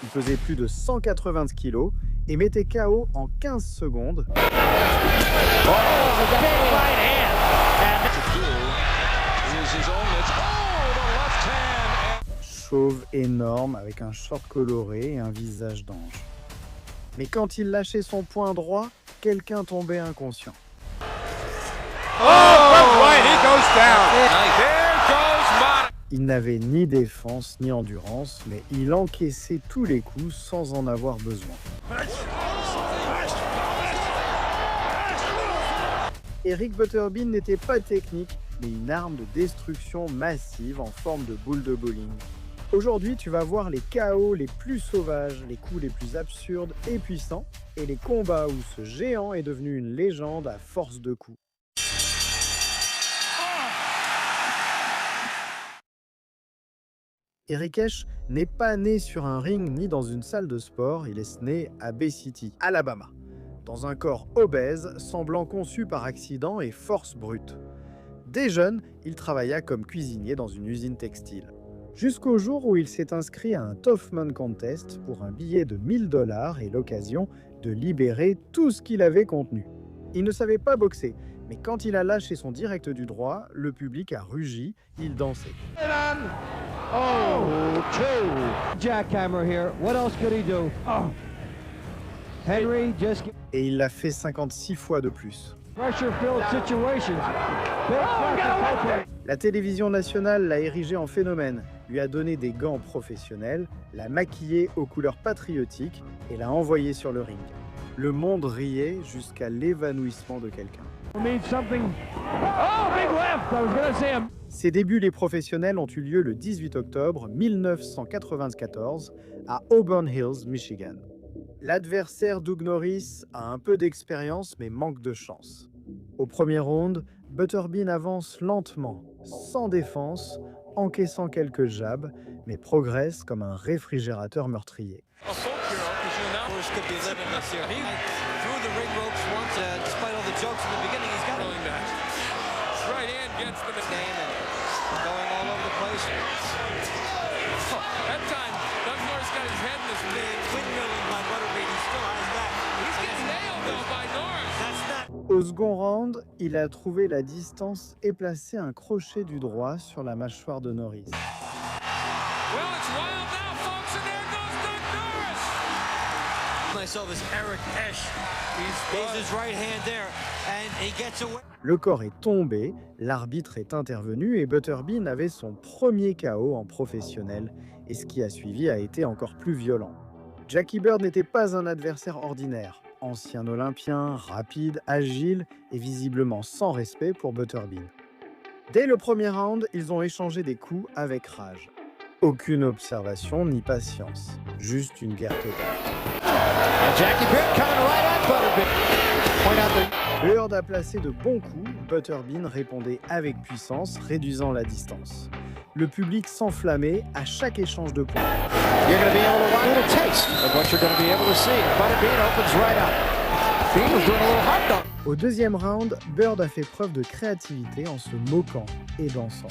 Il pesait plus de 180 kilos et mettait KO en 15 secondes. Chauve énorme avec un short coloré et un visage d'ange. Mais quand il lâchait son poing droit, quelqu'un tombait inconscient. Il n'avait ni défense ni endurance, mais il encaissait tous les coups sans en avoir besoin. Eric Butterbean n'était pas technique, mais une arme de destruction massive en forme de boule de bowling. Aujourd'hui, tu vas voir les KO les plus sauvages, les coups les plus absurdes et puissants, et les combats où ce géant est devenu une légende à force de coups. Eric Esch n'est pas né sur un ring ni dans une salle de sport, il est né à Bay City, Alabama, dans un corps obèse, semblant conçu par accident et force brute. Dès jeune, il travailla comme cuisinier dans une usine textile. Jusqu'au jour où il s'est inscrit à un Toughman Contest pour un billet de $1000 et l'occasion de libérer tout ce qu'il avait contenu. Il ne savait pas boxer, mais quand il a lâché son direct du droit, le public a rugi, il dansait. Oh, two. Jackhammer here. What else could he do? Oh. Henry just Et il l'a fait 56 fois de plus. pressure-filled situations. La télévision nationale l'a érigé en phénomène, lui a donné des gants professionnels, l'a maquillé aux couleurs patriotiques et l'a envoyé sur le ring. Le monde riait jusqu'à l'évanouissement de quelqu'un. Ses débuts les professionnels ont eu lieu le 18 octobre 1994 à Auburn Hills, Michigan. L'adversaire Doug Norris a un peu d'expérience mais manque de chance. Au premier round, Butterbean avance lentement, sans défense, encaissant quelques jabs, mais progresse comme un réfrigérateur meurtrier. Au second round, il a trouvé la distance et placé un crochet du droit sur la mâchoire de Norris. Le corps est tombé, l'arbitre est intervenu et Butterbean avait son premier KO en professionnel et ce qui a suivi a été encore plus violent. Jackie Bird n'était pas un adversaire ordinaire. Ancien olympien, rapide, agile et visiblement sans respect pour Butterbean. Dès le premier round, ils ont échangé des coups avec rage. Aucune observation ni patience, juste une guerre totale. Bird a placé de bons coups, Butterbean répondait avec puissance, réduisant la distance. Le public s'enflammait à chaque échange de points. Au deuxième round, Bird a fait preuve de créativité en se moquant et dansant.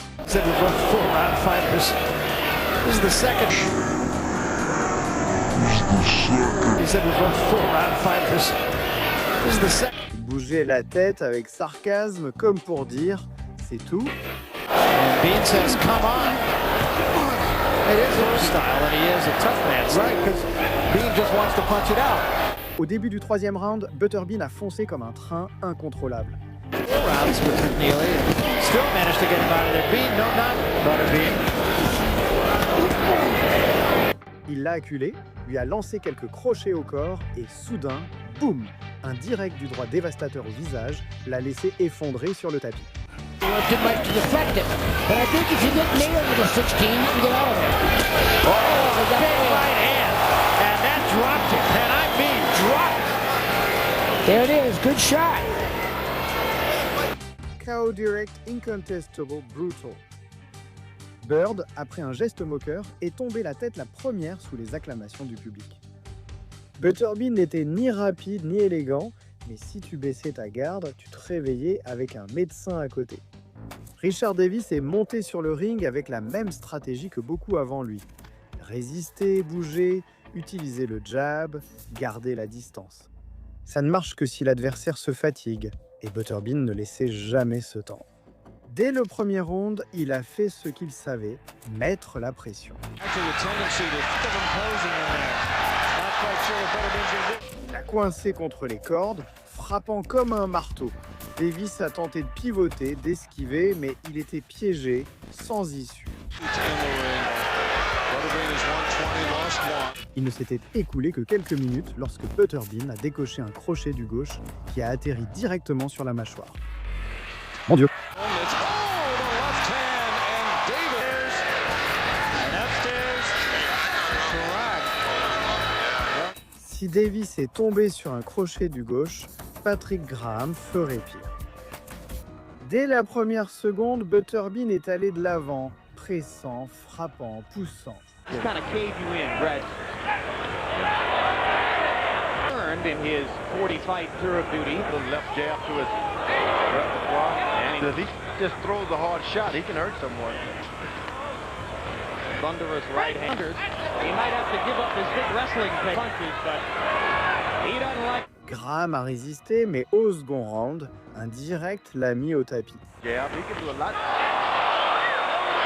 Il bougeait la tête avec sarcasme comme pour dire « c'est tout ». Bean says, come on. It is his style, and he is a tough man. Right, because Bean just wants to punch it out. Au début du troisième round, Butterbean a foncé comme un train incontrôlable. 4 rounds with McNeely, and still managed to get him out of there. Bean, no, not Butterbean. Il l'a acculé, lui a lancé quelques crochets au corps et soudain, boum, un direct du droit dévastateur au visage l'a laissé effondrer sur le tapis. It might deflect it, but I think if you get nailed with a 16, you can get out of there. Oh, big right hand, and that dropped him, and I mean dropped. There it is, good shot. KO direct incontestable brutal. Bird, après un geste moqueur, est tombé la tête la première sous les acclamations du public. Butterbean n'était ni rapide ni élégant, mais si tu baissais ta garde, tu te réveillais avec un médecin à côté. Richard Davis est monté sur le ring avec la même stratégie que beaucoup avant lui. Résister, bouger, utiliser le jab, garder la distance. Ça ne marche que si l'adversaire se fatigue, et Butterbean ne laissait jamais ce temps. Dès le premier round, il a fait ce qu'il savait, mettre la pression. Il a coincé contre les cordes, frappant comme un marteau. Davis a tenté de pivoter, d'esquiver, mais il était piégé, sans issue. Il ne s'était écoulé que quelques minutes lorsque Butterbean a décoché un crochet du gauche qui a atterri directement sur la mâchoire. Mon Dieu! Si Davis est tombé sur un crochet du gauche, Patrick Graham ferait pire. Dès la première seconde, Butterbean est allé de l'avant, pressant, frappant, poussant. Just kind of cave you in, Brett. Earned in his 40 fight tour of duty. The left jab to his repertoire. And if he just throws a hard shot, he can hurt someone. Thunderous right handers. He might have to give up his big wrestling punches, but he doesn't like. Graham a résisté, mais au second round, un direct l'a mis au tapis. Jab, he can do a lot.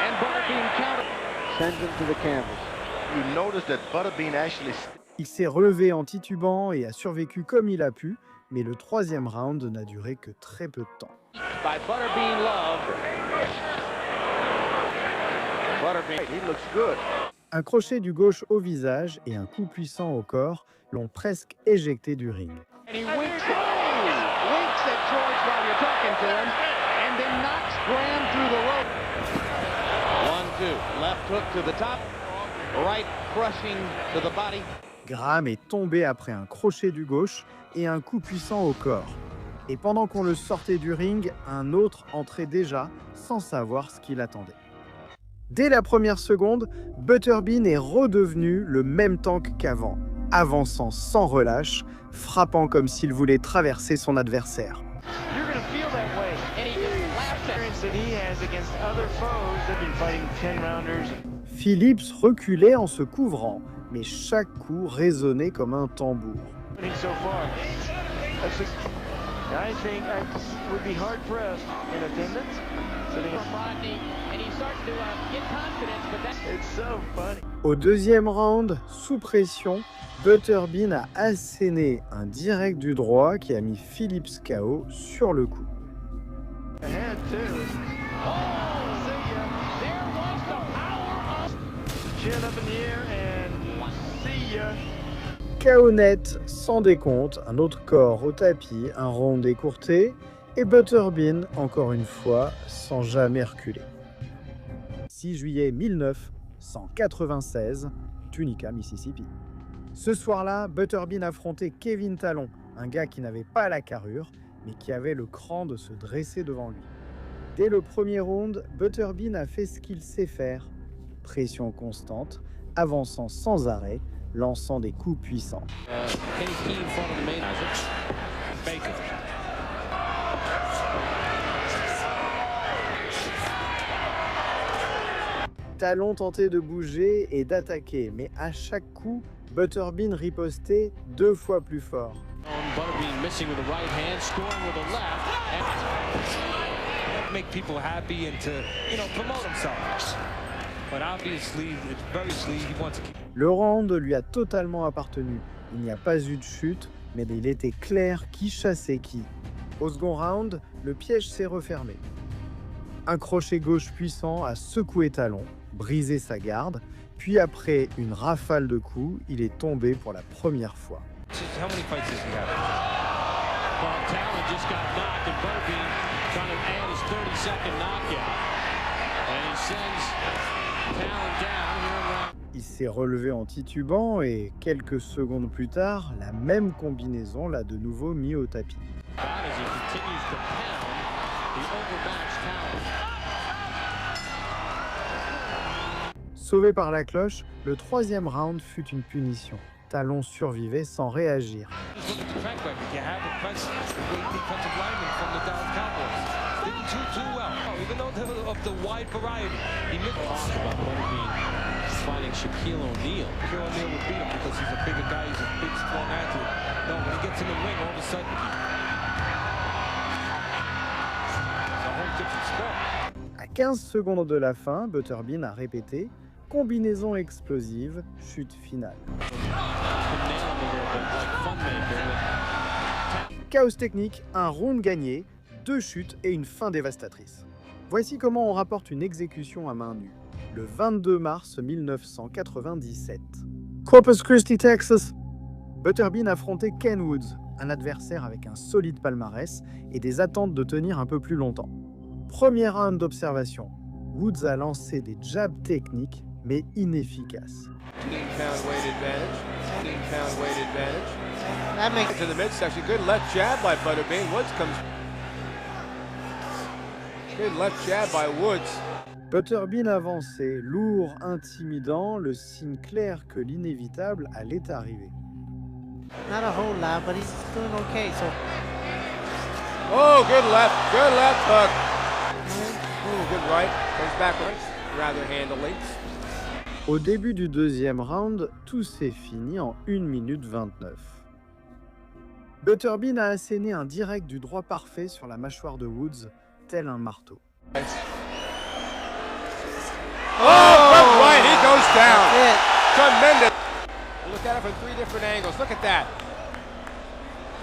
And Butterbean counter. Sends him to the canvas. You notice that Butterbean actually. Il s'est relevé en titubant et a survécu comme il a pu, mais le troisième round n'a duré que très peu de temps. By Butterbean Love. Butterbean, He looks good. Un crochet du gauche au visage et un coup puissant au corps l'ont presque éjecté du ring. and he winks at George while you're talking to him, and then knocks Graham through the rope. 1-2, left hook to the top, right crushing to the body. Graham est tombé après un crochet du gauche et un coup puissant au corps. Et pendant qu'on le sortait du ring, un autre entrait déjà sans savoir ce qu'il attendait. Dès la première seconde, Butterbean est redevenu le même tank qu'avant, avançant sans relâche, frappant comme s'il voulait traverser son adversaire. You're going to feel that way. And he just laughs at That he has against other foes that have been fighting 10-rounders. Phillips reculait en se couvrant, mais chaque coup résonnait comme un tambour. So far, I think I would be hard pressed in attendance. and he's starting to get confidence, but that's It's so funny. Au deuxième round, sous pression, Butterbean a asséné un direct du droit qui a mis Phillips KO sur le coup. Ahead too. See ya. there was the power of Chin up in the air and see ya. KO net, sans décompte, un autre corps au tapis, un round écourté, et Butterbean, encore une fois, sans jamais reculer. 6 juillet 1996, Tunica, Mississippi. Ce soir-là, Butterbean affrontait Kevin Talon, un gars qui n'avait pas la carrure, mais qui avait le cran de se dresser devant lui. Dès le premier round, Butterbean a fait ce qu'il sait faire. Pression constante, avançant sans arrêt, lançant des coups puissants. Kenny Key in front of the main. Baker. Talon tentait de bouger et d'attaquer, mais à chaque coup, Butterbean ripostait 2 fois plus fort. Butterbean missing with the right hand, scoring with the left. And make people happy and to, promote themselves. But obviously, it's very sleazy. He wants to keep. Le round lui a totalement appartenu. Il n'y a pas eu de chute, mais il était clair qui chassait qui. Au second round, le piège s'est refermé. Un crochet gauche puissant a secoué Talon, brisé sa garde, puis après une rafale de coups, il est tombé pour la première fois. How many fights does he have? well, Talon just got knocked, and Butterbean trying to add his 30-second knockout. And he sends Talon down here around. Il s'est relevé en titubant et quelques secondes plus tard, la même combinaison l'a de nouveau mis au tapis. As he continues to pound the overmatched Talon. Sauvé par la cloche, le troisième round fut une punition. Talon survivait sans réagir. Just look at the track record. You have a defensive lineman from the Dallas Cowboys. Didn't too well. Even though of the wide variety, he missed. About Butterbean fighting Shaquille O'Neal. Shaquille O'Neal would beat him because he's a bigger guy, he's a big, strong athlete. No, when he gets in the ring, all of a sudden, it's a whole different sport. À 15 secondes de la fin, Butterbean a répété « Combinaison explosive, chute finale ». Chaos technique, un round gagné, 2 chutes et une fin dévastatrice. Voici comment on rapporte une exécution à main nue, le 22 mars 1997. Corpus Christi, Texas. Butterbean affrontait Ken Woods, un adversaire avec un solide palmarès et des attentes de tenir un peu plus longtemps. Premier round d'observation. Woods a lancé des jabs techniques, mais inefficaces. 15-pound weight advantage. 15-pound weight advantage. That makes To the midsection. Good left jab by Butterbean. Woods comes. Good left jab by Woods. Butterbean avançait, lourd, intimidant, le signe clair que l'inévitable allait arriver. not a whole lot, but he's doing okay. So Oh, good left hook. Ooh, good right. Comes back rather handily. Au début du deuxième round, tout s'est fini en 1 minute 29. Butterbean a asséné un direct du droit parfait sur la mâchoire de Woods, tel un marteau. Oh, good right. He goes down. Tremendous. Look at it from 3 different angles. Look at that.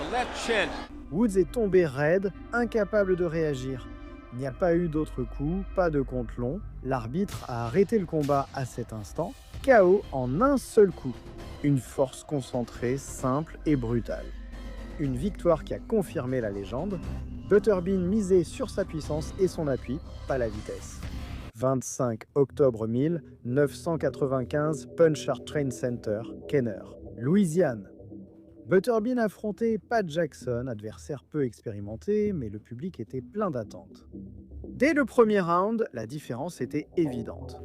The left chin. Woods est tombé raide, incapable de réagir. Il n'y a pas eu d'autre coup, pas de compte long. L'arbitre a arrêté le combat à cet instant. KO en un seul coup. Une force concentrée, simple et brutale. Une victoire qui a confirmé la légende. Butterbean misait sur sa puissance et son appui, pas la vitesse. 25 octobre 1995, Punchard Train Center, Kenner, Louisiane. Butterbean affrontait Pat Jackson, adversaire peu expérimenté, mais le public était plein d'attentes. Dès le premier round, la différence était évidente.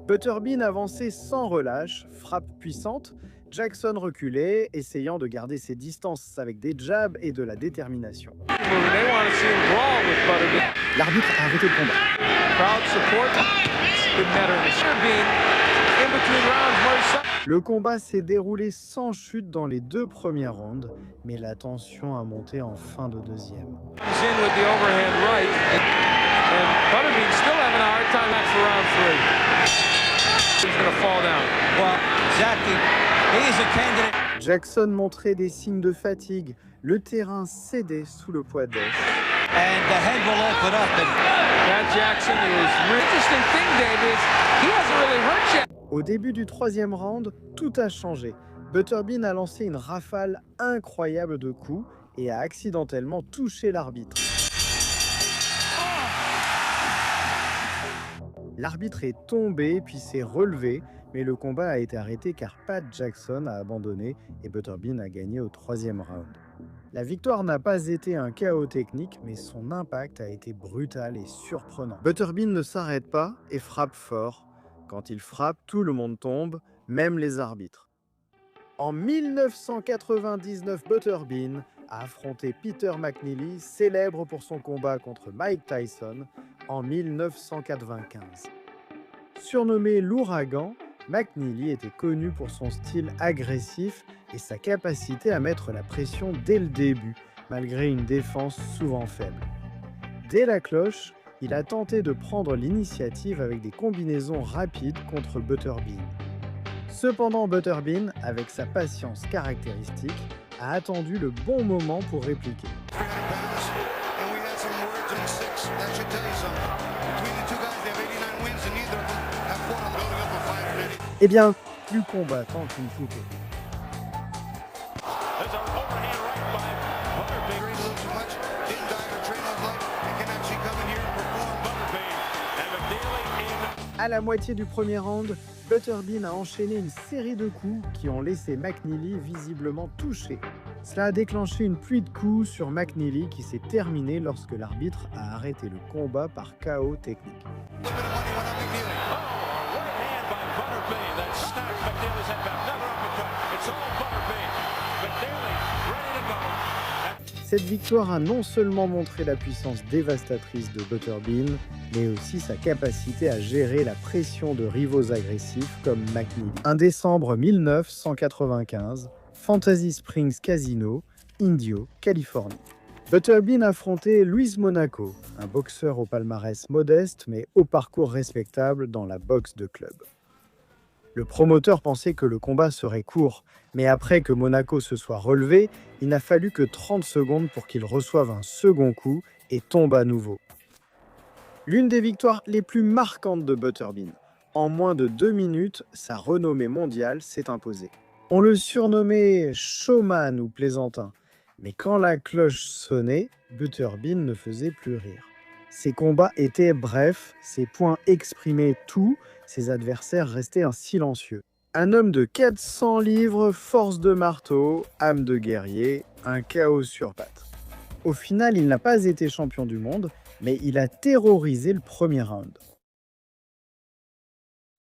Butterbean avançait sans relâche, frappe puissante. Jackson reculait, essayant de garder ses distances avec des jabs et de la détermination. L'arbitre a arrêté le combat. Le combat s'est déroulé sans chute dans les 2 premiers rounds, mais la tension a monté en fin de deuxième. Jackson montrait des signes de fatigue. Le terrain cédait sous le poids d'Es. Au début du 3e round, tout a changé. Butterbean a lancé une rafale incroyable de coups et a accidentellement touché l'arbitre. L'arbitre est tombé puis s'est relevé, mais le combat a été arrêté car Pat Jackson a abandonné et Butterbean a gagné au 3e round. La victoire n'a pas été un chaos technique, mais son impact a été brutal et surprenant. Butterbean ne s'arrête pas et frappe fort. Quand il frappe, tout le monde tombe, même les arbitres. En 1999, Butterbean a affronté Peter McNeely, célèbre pour son combat contre Mike Tyson en 1995. Surnommé l'ouragan, McNeely était connu pour son style agressif et sa capacité à mettre la pression dès le début, malgré une défense souvent faible. Dès la cloche, il a tenté de prendre l'initiative avec des combinaisons rapides contre Butterbean. Cependant, Butterbean, avec sa patience caractéristique, a attendu le bon moment pour répliquer. Eh bien, plus combattant qu'une poupée. À la moitié du premier round, Butterbean a enchaîné une série de coups qui ont laissé McNeely visiblement touché. Cela a déclenché une pluie de coups sur McNeely qui s'est terminée lorsque l'arbitre a arrêté le combat par KO technique. Cette victoire a non seulement montré la puissance dévastatrice de Butterbean, mais aussi sa capacité à gérer la pression de rivaux agressifs comme McNeely. Un décembre 1995, Fantasy Springs Casino, Indio, Californie. Butterbean affrontait Luis Monaco, un boxeur au palmarès modeste mais au parcours respectable dans la boxe de club. Le promoteur pensait que le combat serait court, mais après que Monaco se soit relevé, il n'a fallu que 30 secondes pour qu'il reçoive un second coup et tombe à nouveau. L'une des victoires les plus marquantes de Butterbean. En moins de 2 minutes, sa renommée mondiale s'est imposée. On le surnommait showman ou plaisantin, mais quand la cloche sonnait, Butterbean ne faisait plus rire. Ses combats étaient brefs, ses points exprimaient tout, ses adversaires restaient silencieux. Un homme de 400 livres, force de marteau, âme de guerrier, un chaos sur pattes. Au final, il n'a pas été champion du monde, mais il a terrorisé le premier round.